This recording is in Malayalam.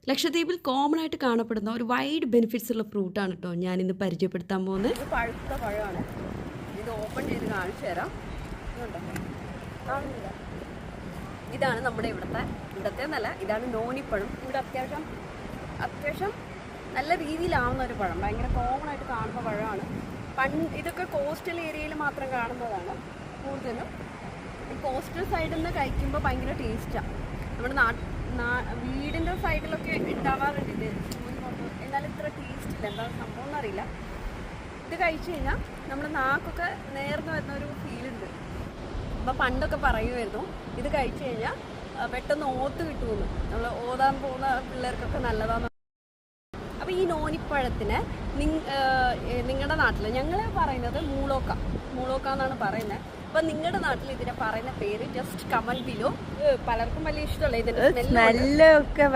ലക്ഷദ്വീപിൽ കോമൺ ആയിട്ട് കാണപ്പെടുന്ന ഒരു വൈഡ് ബെനിഫിറ്റ്സ് ഉള്ള ഫ്രൂട്ടാണ് കേട്ടോ ഞാനിന്ന് പരിചയപ്പെടുത്താൻ പോകുന്നത്. ഇത് പഴുത്ത പഴമാണ്. ഇത് ഓപ്പൺ ചെയ്ത് കാണിച്ചു തരാം. കാണുന്നില്ല. ഇതാണ് നമ്മുടെ ഇവിടുത്തെ എന്നല്ല, ഇതാണ് നോനിപ്പഴം. ഇവിടെ അത്യാവശ്യം നല്ല രീതിയിലാവുന്ന ഒരു പഴം, ഭയങ്കര കോമൺ ആയിട്ട് കാണുന്ന പഴമാണ്. ഇതൊക്കെ കോസ്റ്റൽ ഏരിയയിൽ മാത്രം കാണുന്നതാണ് കൂടുതലും. ഈ കോസ്റ്റൽ സൈഡിൽ നിന്ന് കഴിക്കുമ്പോൾ ഭയങ്കര ടേസ്റ്റാണ്. നമ്മുടെ വീടിൻ്റെ സൈഡിലൊക്കെ ഉണ്ടാവാറുണ്ട് ഇത്, എന്നാലും ഇത്ര ടേസ്റ്റ് ഇല്ല. എന്താ സംഭവം എന്നറിയില്ല. ഇത് കഴിച്ചു കഴിഞ്ഞാൽ നമ്മുടെ നാക്കൊക്കെ നേർന്ന് വരുന്ന ഒരു ഫീലുണ്ട്. അപ്പോൾ പണ്ടൊക്കെ പറയുമായിരുന്നു ഇത് കഴിച്ചു കഴിഞ്ഞാൽ പെട്ടെന്ന് ഓത്ത് കിട്ടുമെന്ന്. നമ്മൾ ഓതാൻ പോകുന്ന പിള്ളേർക്കൊക്കെ നല്ലതാണ്. അപ്പോൾ ഈ നോനിപ്പഴത്തിന് നിങ്ങളുടെ നാട്ടിൽ ഞങ്ങൾ പറയുന്നത് മൂളോക്ക എന്നാണ് പറയുന്നത്. അപ്പം നിങ്ങളുടെ നാട്ടിൽ ഇതിനെ പറയുന്ന പേര് ജസ്റ്റ് കമന്റ് ബിലോ. പലർക്കും വലിയ ഇഷ്ടമല്ല ഇതിന്റെ സ്മെല്ലൊക്കെ.